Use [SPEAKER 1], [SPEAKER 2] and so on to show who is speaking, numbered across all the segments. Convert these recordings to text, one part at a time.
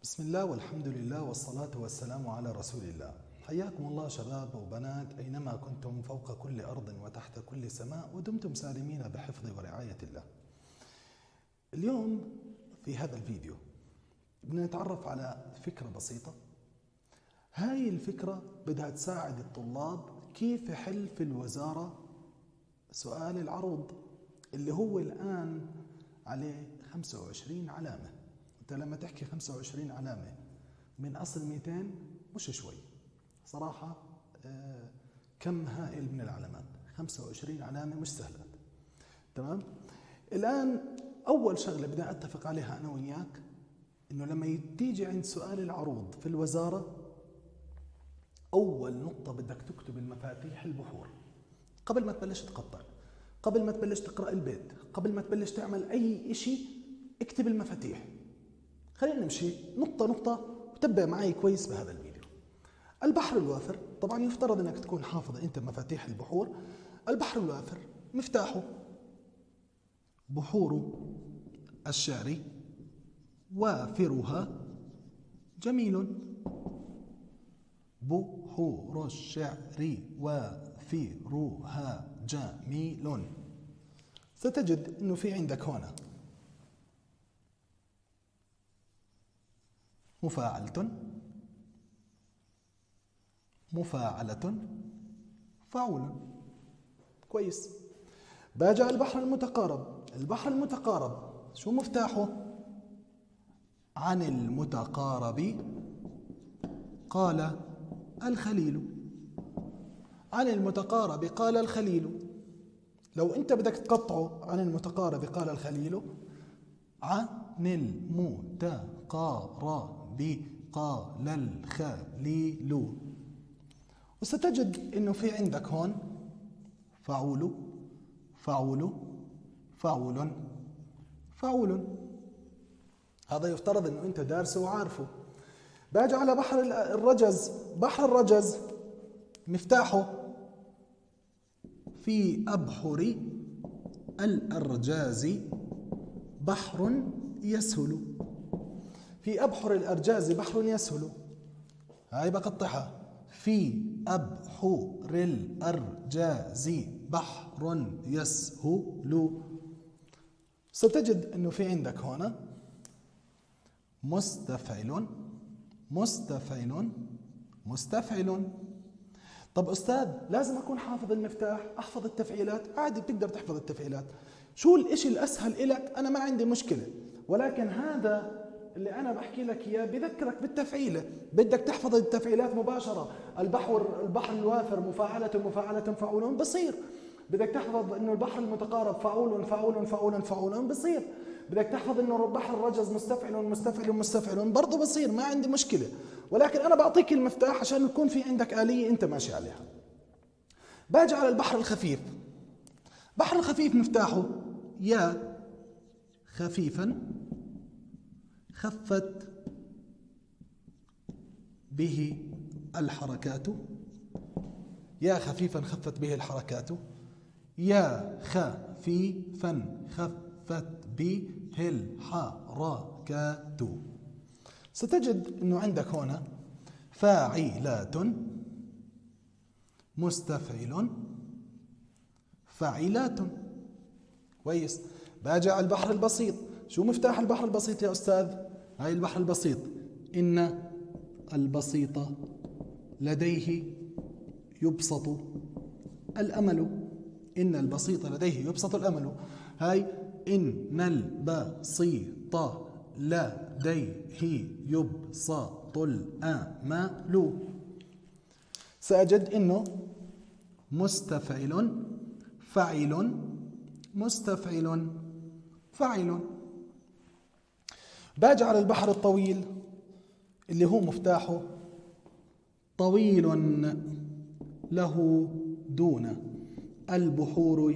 [SPEAKER 1] بسم الله والحمد لله والصلاة والسلام على رسول الله. حياكم الله شباب وبنات أينما كنتم فوق كل أرض وتحت كل سماء، ودمتم سالمين بحفظ ورعاية الله. اليوم في هذا الفيديو بدنا نتعرف على فكرة بسيطة. هاي الفكرة بدها تساعد الطلاب كيف يحل في الوزارة سؤال العروض اللي هو الآن عليه 25 علامة. انت لما تحكي 25 علامة من أصل 200 مش شوي صراحة، كم هائل من العلامات. 25 علامة مش سهلة. تمام. الآن أول شغلة بدنا أتفق عليها أنا وياك، إنه لما تيجي عند سؤال العروض في الوزارة أول نقطة بدك تكتب المفاتيح البحور قبل ما تبلش تقطع، قبل ما تبلش تقرأ البيت، قبل ما تبلش تعمل أي إشي. اكتب المفاتيح. خلينا نمشي نقطة نقطة وتبع معي كويس بهذا الفيديو. البحر الوافر، طبعا يفترض انك تكون حافظ انت مفاتيح البحور. البحر الوافر مفتاحه بحور الشعر وافرها جميل. بحور الشعر وافرها جميل. ستجد انه في عندك هنا مفاعلة، مفاعلة، فعول. كويس. باجي على البحر المتقارب. البحر المتقارب شو مفتاحه؟ عن المتقارب قال الخليل. عن المتقارب قال الخليل. لو انت بدك تقطعه عن المتقارب قال الخليل، عن المتقارب قال الخليل. وستجد انه في عندك هون فعول، فعول، فعول، فعول. هذا يفترض انه انت دارسه وعارفه. باجي على بحر الرجز. بحر الرجز مفتاحه في أبحر الأرجاز بحر يسهل. في أبحر الأرجاز بحر يسهل. هاي بقطعها. في أبحر الأرجاز بحر يسهل. ستجد أنه في عندك هنا مستفعل، مستفعل، مستفعل. طب أستاذ لازم أكون حافظ المفتاح، أحفظ التفعيلات؟ عادي بتقدر تحفظ التفعيلات. شو الإشي الأسهل إلك؟ أنا ما عندي مشكلة، ولكن هذا اللي أنا بحكي لك إياه بذكرك بالتفعيلة. بدك تحفظ التفعيلات مباشرة. البحر الوافر مفاعلة، مفاعلة، فعول، بصير. بدك تحفظ إنه البحر المتقارب فعول، فعول، فعول، فعول، بصير. بدك تحفظ إنه بحر الرجز مستفعل، مستفعل، مستفعل، برضه بصير، ما عندي مشكلة. ولكن أنا بعطيك المفتاح عشان يكون في عندك آلية أنت ماشي عليها. باجي على البحر الخفيف. بحر الخفيف مفتاحه يا خفيفا خفت به الحركات. يا خفيفا خفت به الحركات. يا خفيفا خفت به الحركات. ستجد أنه عندك هنا فاعلات، مستفعل، فاعلات. كويس. باجي على البحر البسيط. شو مفتاح البحر البسيط يا أستاذ؟ هاي البحر البسيط. إن البسيط لديه يبسط الأمل. إن البسيط لديه يبسط الأمل. هاي إن البسيط لديه يبسط الأمل. سأجد إنه مستفعل، فعل، مستفعل، فعل. باجي على البحر الطويل اللي هو مفتاحه طويل له دون البحور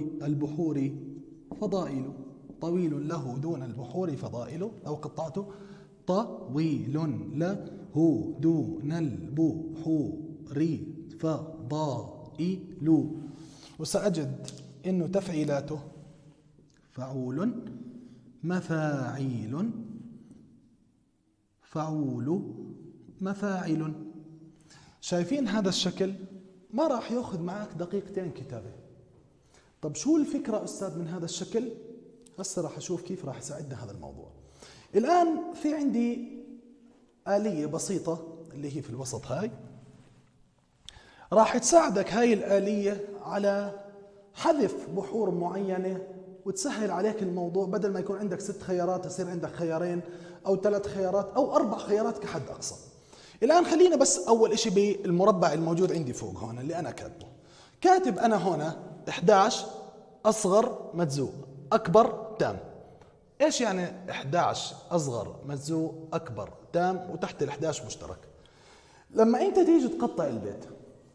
[SPEAKER 1] فضائل. طويل له دون البحور فضائل. أو قطعته طويل له دون البحور فضائل. وسأجد إنه تفعيلاته فعول، مفاعيل، فعول مفاعل. شايفين هذا الشكل؟ ما راح ياخذ معك دقيقتين كتابة. طب شو الفكرة أستاذ من هذا الشكل؟ هسه راح أشوف كيف راح يساعدنا هذا الموضوع. الآن في عندي آلية بسيطة اللي هي في الوسط هاي، راح تساعدك هاي الآلية على حذف بحور معينة وتسهل عليك الموضوع. بدل ما يكون عندك 6 خيارات يصير عندك خيارين أو 3 خيارات أو 4 خيارات كحد أقصى. الآن خلينا بس أول إشي بالمربع الموجود عندي فوق هون اللي أنا كاتبه. كاتب أنا هنا 11 أصغر مجزوء أكبر تام. إيش يعني 11 أصغر مجزوء أكبر تام وتحت ال11 مشترك؟ لما أنت تيجي تقطع البيت،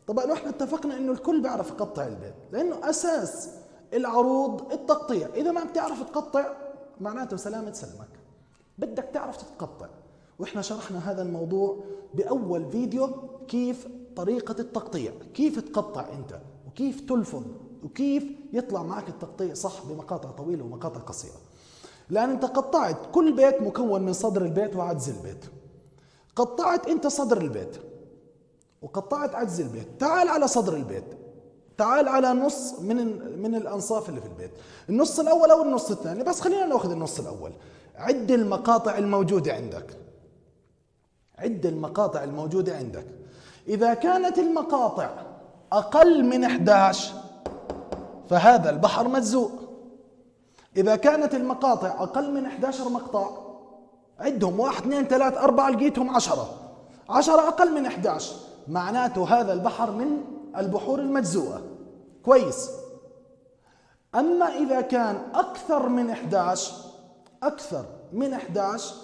[SPEAKER 1] طبعا احنا اتفقنا انه الكل بيعرف يقطع البيت لانه اساس العروض التقطيع. اذا ما بتعرف تقطع معناته سلامة سلمك، بدك تعرف تتقطع. واحنا شرحنا هذا الموضوع باول فيديو، كيف طريقة التقطيع، كيف تقطع انت وكيف تلفظ وكيف يطلع معك التقطيع صح بمقاطع طويلة ومقاطع قصيرة. لان انت قطعت كل بيت مكون من صدر البيت وعجز البيت. قطعت انت صدر البيت وقطعت عجز البيت، تعال على صدر البيت، تعال على نص من الأنصاف اللي في البيت، النص الأول أو النص الثاني، بس خلينا نأخذ النص الأول. عد المقاطع الموجودة عندك، عد المقاطع الموجودة عندك. إذا كانت المقاطع أقل من 11 فهذا البحر مجزوء. إذا كانت المقاطع أقل من 11 مقطع، عدهم 1 2 3 4 لقيتهم 10، 10 أقل من 11 معناته هذا البحر من البحور المجزوءة. كويس. أما إذا كان أكثر من 11، أكثر من 11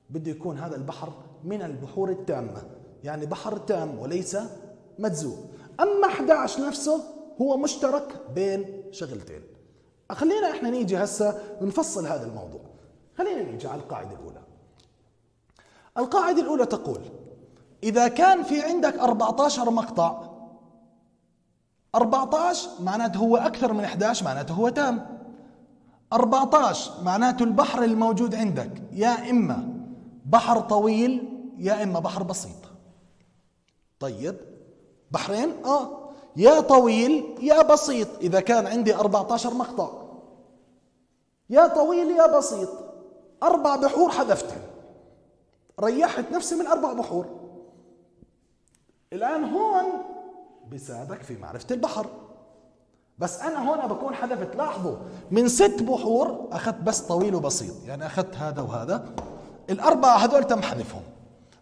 [SPEAKER 1] بده يكون هذا البحر من البحور التامة، يعني بحر تام وليس مجزوء. أما 11 نفسه هو مشترك بين شغلتين. خلينا إحنا نيجي هسه نفصل هذا الموضوع. خلينا نيجي على القاعدة الأولى. القاعدة الأولى تقول إذا كان في عندك 14 مقطع، 14 معناته هو أكثر من 11 معناته هو تام. 14 معناته البحر الموجود عندك يا إما بحر طويل يا إما بحر بسيط. طيب بحرين يا طويل يا بسيط. إذا كان عندي 14 مقطع يا طويل يا بسيط، 4 بحور حذفتهم، ريحت نفسي من 4 بحور. الآن هون بيساعدك في معرفة البحر، بس أنا هون بكون حذفت، لاحظوا من 6 بحور أخذت بس طويل وبسيط، يعني أخذت هذا وهذا، ال4 هذول تم حذفهم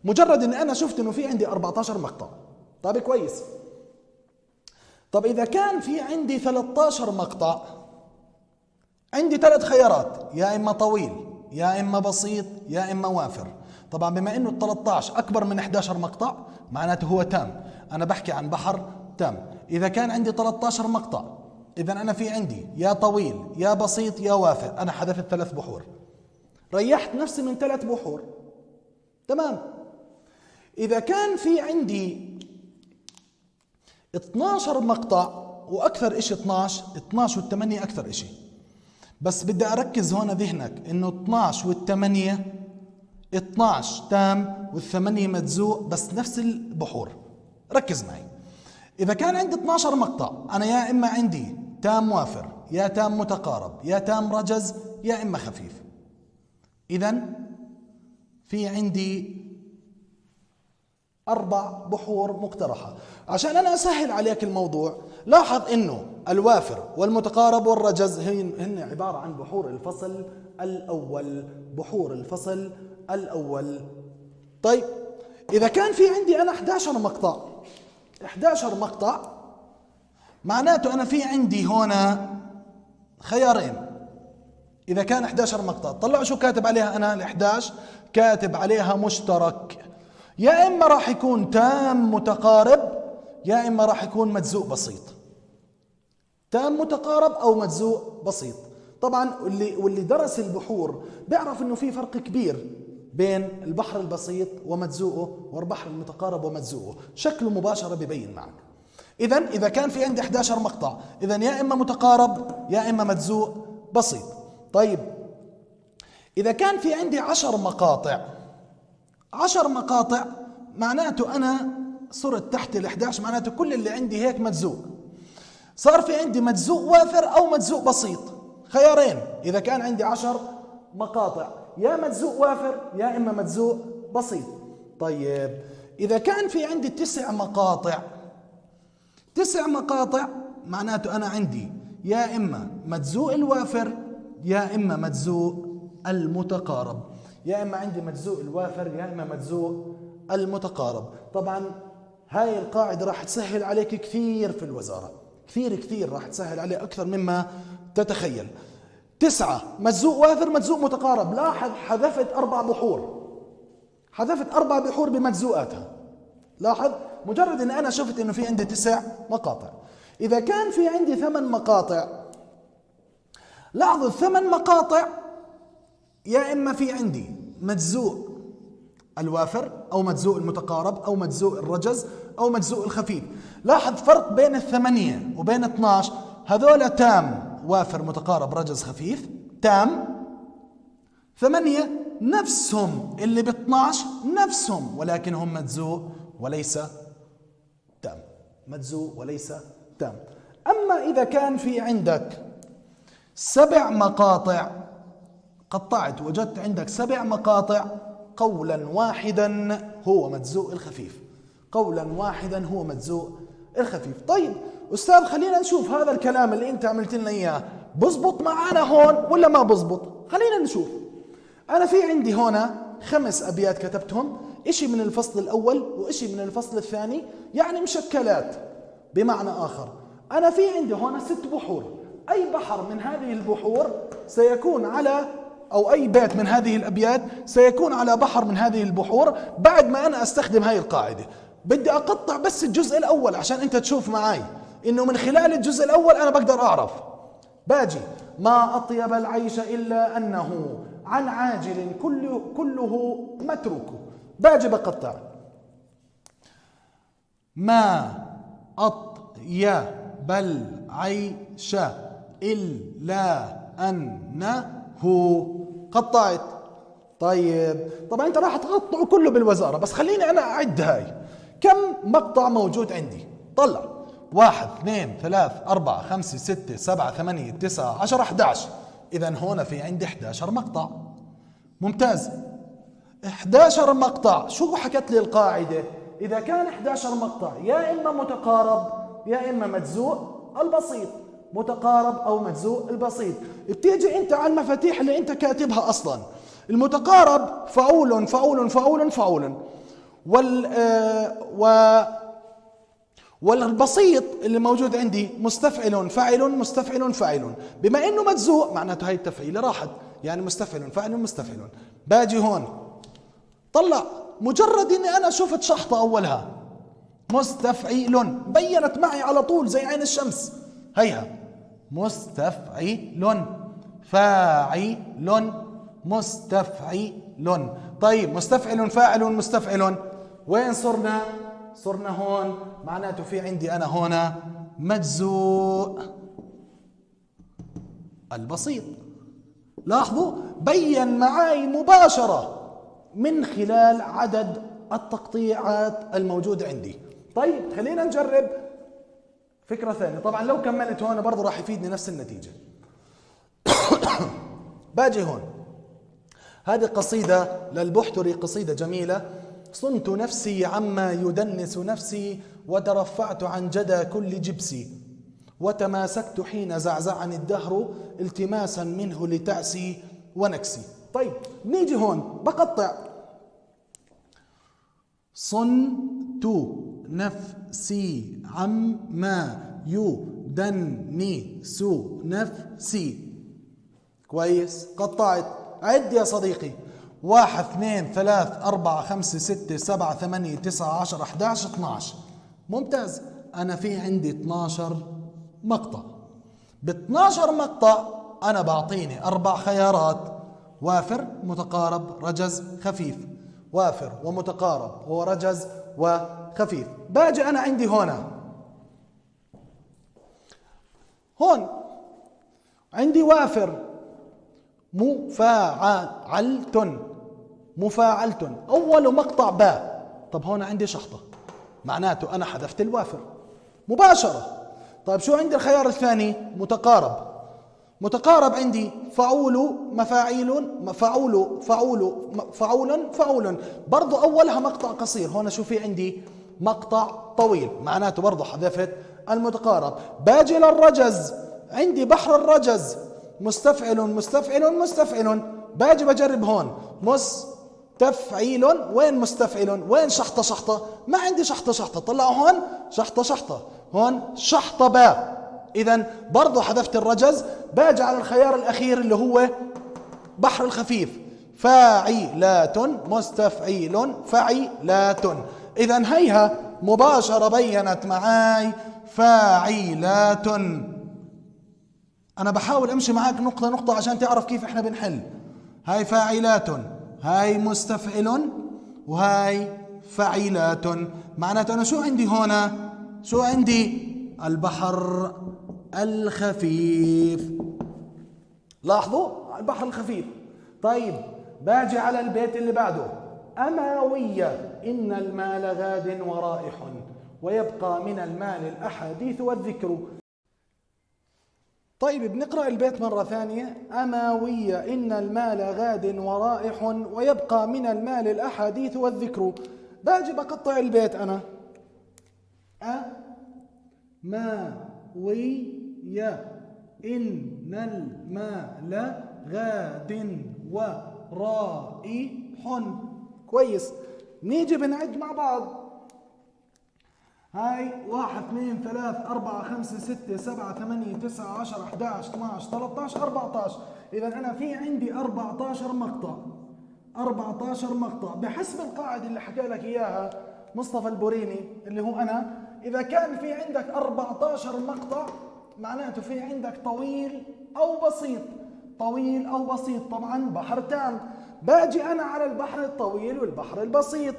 [SPEAKER 1] مجرد أن أنا شفت أنه في عندي 14 مقطع. طيب كويس. طب إذا كان في عندي 13 مقطع، عندي 3 خيارات، يا إما طويل يا إما بسيط يا إما وافر. طبعا بما إنه ال 13 أكبر من 11 مقطع معناته هو تام، أنا بحكي عن بحر تام. إذا كان عندي 13 مقطع إذا أنا في عندي يا طويل يا بسيط يا وافر، أنا حذفت 3 بحور، ريحت نفسي من 3 بحور. تمام. إذا كان في عندي 12 مقطع وأكثر إشي 12 وال8 أكثر إشي، بس بدي أركز هون ذهنك إنه 12 وال8 12 تام وال8 مجزوء بس نفس البحور. ركز معي. إذا كان عندي 12 مقطع أنا يا إما عندي تام وافر يا تام متقارب يا تام رجز يا إما خفيف. إذن في عندي 4 بحور مقترحة. عشان أنا أسهل عليك الموضوع، لاحظ إنه الوافر والمتقارب والرجز هن عبارة عن بحور الفصل الأول، بحور الفصل الأول. طيب إذا كان في عندي أنا 11 مقطع، 11 مقطع معناته أنا في عندي هنا خيارين. إذا كان 11 مقطع طلعوا شو كاتب عليها أنا، ال11 كاتب عليها مشترك، يا إما راح يكون تام متقارب يا إما راح يكون مجزوء بسيط. تام متقارب أو مجزوء بسيط. طبعا واللي درس البحور بيعرف إنه في فرق كبير بين البحر البسيط ومجزوءه والبحر المتقارب ومجزوءه، شكله مباشرة ببين معك. إذا كان في عندي 11 مقطع إذا يا إما متقارب يا إما مجزوء بسيط. طيب إذا كان في عندي 10 مقاطع، 10 مقاطع معناته أنا صرت تحت ال11، معناته كل اللي عندي هيك مجزوء. صار في عندي مجزوء وافر أو مجزوء بسيط، خيارين. إذا كان عندي 10 مقاطع يا مجزوء وافر يا إما مجزوء بسيط. طيب إذا كان في عندي 9 مقاطع، 9 مقاطع معناته أنا عندي يا إما مجزوء الوافر يا إما مجزوء المتقارب، يا إما عندي مجزوء الوافر يا إما مجزوء المتقارب. طبعا هاي القاعدة راح تسهل عليك كثير في الوزارة، كثير راح تسهل عليه أكثر مما تتخيل. 9 مجزوء وافر مجزوء متقارب. لاحظ حذفت 4 بحور، حذفت 4 بحور بمجزوءاتها. لاحظ مجرد ان انا شفت انه في عندي 9 مقاطع. اذا كان في عندي 8 مقاطع، لاحظوا 8 مقاطع يا اما في عندي مجزوء الوافر او مجزوء المتقارب او مجزوء الرجز او مجزوء الخفيف. لاحظ فرق بين 8 وبين 12، هذول تام وافر متقارب رجز خفيف تام. 8 نفسهم اللي ب12 نفسهم، ولكن هم مجزوء وليس تام، مجزوء وليس تام. أما إذا كان في عندك 7 مقاطع، قطعت وجدت عندك 7 مقاطع، قولا واحدا هو مجزوء الخفيف، قولا واحدا هو مجزوء الخفيف. طيب أستاذ خلينا نشوف هذا الكلام اللي أنت عملت لنا إياه بزبط معنا هون ولا ما بزبط. خلينا نشوف. أنا في عندي هنا 5 أبيات كتبتهم، إشي من الفصل الأول وإشي من الفصل الثاني، يعني مشكلات. بمعنى آخر أنا في عندي هنا 6 بحور، أي بحر من هذه البحور سيكون على، أو أي بيت من هذه الأبيات سيكون على بحر من هذه البحور بعد ما أنا أستخدم هاي القاعدة. بدي أقطع بس الجزء الأول عشان أنت تشوف معي إنه من خلال الجزء الأول أنا بقدر أعرف. باجي ما أطيب العيش إلا أنه عن عاجل كله متروك. باجي بقطع ما أطيب العيش إلا أنه، قطعت. طيب طبعا أنت راح تقطعه كله بالوزارة، بس خليني أنا أعد هاي كم مقطع موجود عندي. طلع 1 2 3 4 5 6 7 8 9 10 11. إذا هنا في عندي 11 مقطع. ممتاز، 11 مقطع. شو حكت لي القاعدة؟ إذا كان 11 مقطع يا إما متقارب يا إما مجزوء البسيط، متقارب أو مجزوء البسيط. بتيجي أنت على المفاتيح اللي أنت كاتبها أصلا. المتقارب فعول فعول فعول فعول، والبسيط اللي موجود عندي مستفعل فاعل مستفعل فاعل. بما انه مجزوء معناته هاي التفعيله راحت، يعني مستفعل فاعل مستفعل. باجي هون طلع، مجرد اني انا شفت شحطه اولها مستفعل بينت معي على طول زي عين الشمس. هيها مستفعل فاعل مستفعل. طيب مستفعل فاعل مستفعل، وين صرنا؟ صرنا هون، معناته في عندي أنا هنا مجزوء البسيط. لاحظوا بين معي مباشرة من خلال عدد التقطيعات الموجودة عندي. طيب خلينا نجرب فكرة ثانية. طبعا لو كملت هون برضو راح يفيدني نفس النتيجة. باجي هون، هذه قصيدة للبحتري، قصيدة جميلة. صنت نفسي عما يدنس نفسي وترفعت عن جدى كل جبسي وتماسكت حين زعزعني الدهر التماسا منه لتعسي ونكسي. طيب نيجي هون بقطع. صنت نفسي عما يدنس نفسي. كويس، قطعت. عد يا صديقي، 1 2 3 4 5 6 7 8 9 10 11 12. ممتاز، أنا في عندي 12 مقطع. ب 12 مقطع أنا بعطيني 4 خيارات: وافر متقارب رجز خفيف، وافر ومتقارب ورجز وخفيف. باجي أنا عندي هون عندي وافر مفاعلت مفاعلة، أول مقطع باء. طب هون عندي شحطة، معناته أنا حذفت الوافر مباشرة. طيب شو عندي الخيار الثاني؟ متقارب. متقارب عندي فعول مفاعيل فعول فعول فعول فعول، برضو أولها مقطع قصير. هون شو في عندي؟ مقطع طويل، معناته برضو حذفت المتقارب. باجي للرجز، عندي بحر الرجز مستفعل مستفعل مستفعل، باجي بجرب هون مستفعيل، وين مستفعل؟ وين شحطة شحطة؟ ما عندي شحطة شحطة. طلعوا هون شحطة شحطة، هون شحطة باء، إذن برضو حذفت الرجز. باجي على الخيار الأخير اللي هو بحر الخفيف، فاعلات مستفعيل فعيلات. إذن هيها مباشرة بينت معاي فاعلات. أنا بحاول أمشي معاك نقطة نقطة عشان تعرف كيف إحنا بنحل. هاي فاعلات، هاي مستفعل، وهاي فعيلات. معناته أنا شو عندي هنا؟ شو عندي؟ البحر الخفيف. لاحظوا البحر الخفيف. طيب باجي على البيت اللي بعده، أماوية إن المال غاد ورائح، ويبقى من المال الأحاديث والذكر. طيب بنقرأ البيت مرة ثانية، أماوية إن المال غاد ورائح، ويبقى من المال الأحاديث والذكر. باجي بقطع البيت أنا، أماوية إن المال غاد ورائح. كويس، نيجي بنعد مع بعض. هاي 1 2 3 4 5 6 7 8 9 10 11 12 13 14. إذا أنا في عندي 14 مقطع. 14 مقطع بحسب القاعدة اللي حكى لك إياها مصطفى البوريني اللي هو أنا. إذا كان في عندك 14 مقطع معناته في عندك طويل أو بسيط. طويل أو بسيط، طبعا بحر تام. باجي أنا على البحر الطويل والبحر البسيط.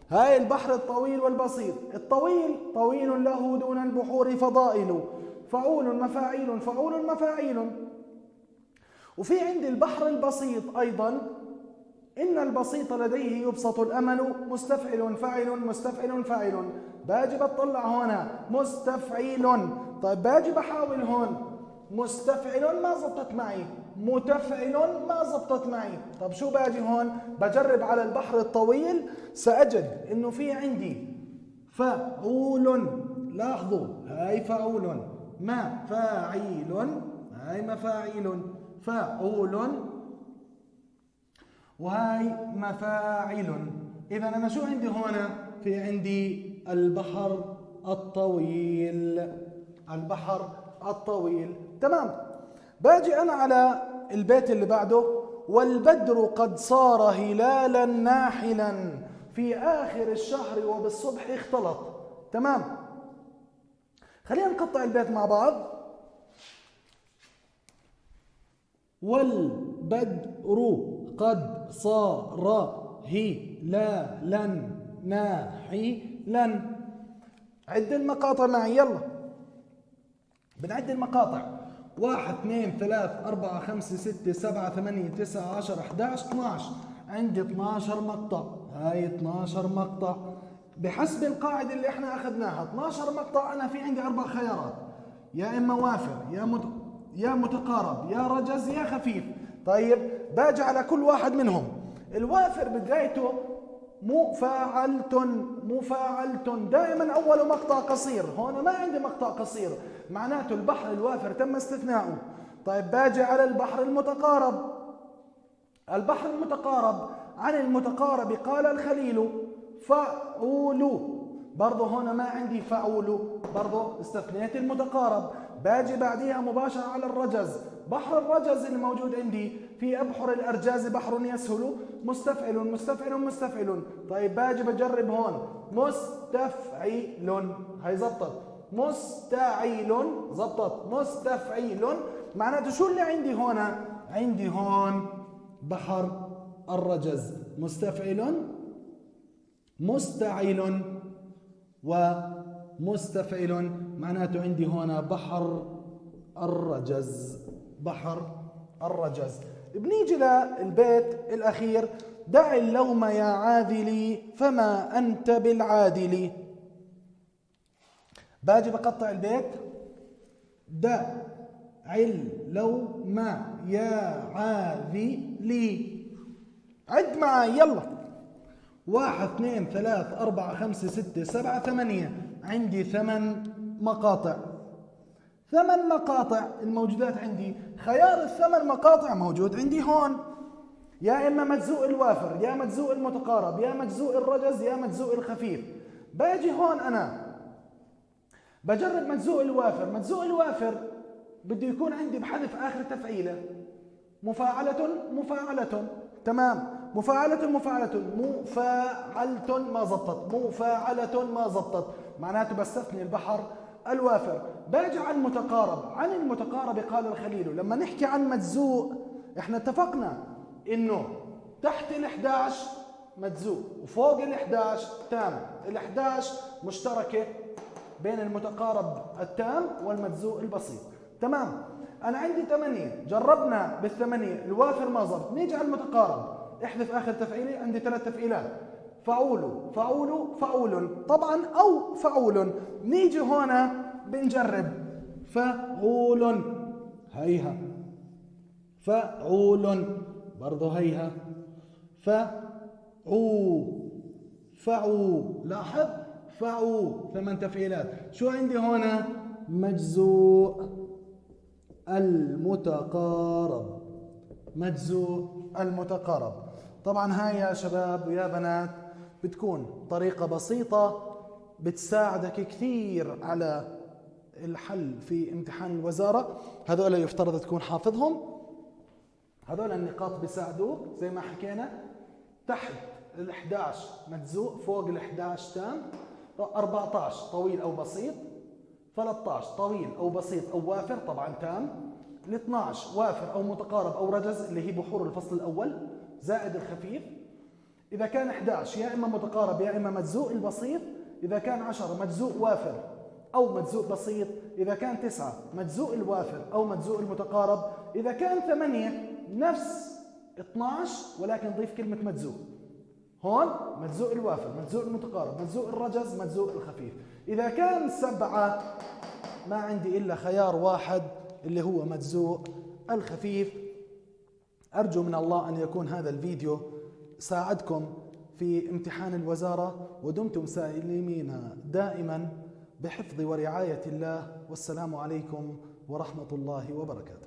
[SPEAKER 1] هاي البحر الطويل والبسيط. الطويل طويل له دون البحور فضائل، فعول مفاعيل فعول مفاعيل. وفي عندي البحر البسيط أيضا، إن البسيط لديه يبسط الأمل مستفعل فاعل مستفعل فاعل. باجي بطلع هنا مستفعيل. طيب باجي بحاول هون مستفعل ما زبطت معي، متفعل ما زبطت معي. طب شو باجي هون؟ بجرب على البحر الطويل، سأجد إنه في عندي فعول. لاحظوا هاي فعول، مفاعيل، هاي مفاعيل، فعول، وهاي مفاعل. إذا أنا شو عندي هنا؟ في عندي البحر الطويل. البحر الطويل. تمام. باجي أنا على البيت اللي بعده، والبدر قد صار هلالا ناحلا في آخر الشهر وبالصبح اختلط. تمام. خلينا نقطع البيت مع بعض. والبدر قد صار هلالا ناحلا. عد المقاطع معي، يلا بنعد المقاطع. 1 2 3 4 5 6 7 8 9 10 11 12. عندي 12 مقطع. هاي 12 مقطع بحسب القاعدة اللي احنا اخذناها. 12 مقطع. انا في عندي 4 خيارات، يا اما وافر يا متقارب يا رجز يا خفيف. طيب باجي على كل واحد منهم. الوافر بدايته مفاعلة، دائما أول مقطع قصير. هون ما عندي مقطع قصير، معناته البحر الوافر تم استثناؤه. طيب باجي على البحر المتقارب. البحر المتقارب، عن المتقارب قال الخليل فعول. برضه هون ما عندي فعول، برضه استثنيت المتقارب. باجي بعديها مباشرة على الرجز. بحر الرجز اللي موجود عندي في أبحر الأرجاز بحر يسهل مستفعل مستفعل مستفعل. طيب باجي بجرب هون مستفعيل، هاي زبطت. مستعيل زبطت. مستفعيل معناته شو اللي عندي هون؟ عندي هون بحر الرجز مستفعل مستعيل ومستفعل، معناته عندي هنا بحر الرجز. بحر الرجز. بنيجي للبيت الأخير: دع اللوم يا عاذلي فما أنت بالعادل. باجي بقطع البيت: دع اللوم يا عاذلي. عد معي يلا: 1 2 3 4 5 6 7 8. عندي 8 مقاطع. 8 مقاطع الموجودات عندي. خيار ال8 مقاطع موجود عندي هون، يا إما مجزوء الوافر، يا مجزوء المتقارب، يا مجزوء الرجز، يا مجزوء الخفيف. باجي هون أنا بجرب مجزوء الوافر. مجزوء الوافر بده يكون عندي بحذف آخر تفعيلة: مفاعلة مفاعلة. تمام، مفاعلة مفاعلة، مفاعلة ما زبطت، مفاعلة ما زبطت، معناته بستثني البحر الوافر. باجي عن المتقارب. عن المتقارب قال الخليل: لما نحكي عن مجزوء احنا اتفقنا انه تحت ال11 مجزوء وفوق ال11 تام. ال11 مشتركة بين المتقارب التام والمجزوء البسيط. تمام، أنا عندي 8، جربنا بالثمانية الوافر ما زبط. نيجي على المتقارب، احذف آخر تفعيلة. عندي 3 تفعيلات: فعول فعول فعول طبعا أو فعول. نيجي هنا بنجرب: فعول هيها، فعول برضو هيها، فعو. لاحظ فعو 8 تفعيلات. شو عندي هنا؟ مجزوء المتقارب. مجزوء المتقارب. طبعا هاي يا شباب ويا بنات بتكون طريقة بسيطة بتساعدك كثير على الحل في امتحان الوزارة. هذول يفترض تكون حافظهم. هذول النقاط بيساعدوك زي ما حكينا: تحت ال11 مجزوء، فوق ال11 تام، 14 طويل أو بسيط، 13 طويل أو بسيط أو وافر طبعا تام، ال12 وافر أو متقارب أو رجز اللي هي بحور الفصل الأول زائد الخفيف. إذا كان 11 يا إما متقارب يا إما مجزوء البسيط. إذا كان 10 مجزوء وافر أو مجزوء بسيط. إذا كان 9 مجزوء الوافر أو مجزوء المتقارب. إذا كان 8 نفس 12 ولكن ضيف كلمة مجزوء. هون مجزوء الوافر، مجزوء المتقارب، مجزوء الرجز، مجزوء الخفيف. إذا كان 7 ما عندي إلا خيار واحد اللي هو مجزوء الخفيف. أرجو من الله أن يكون هذا الفيديو ساعدكم في امتحان الوزارة، ودمتم سالمين دائما بحفظ ورعاية الله، والسلام عليكم ورحمة الله وبركاته.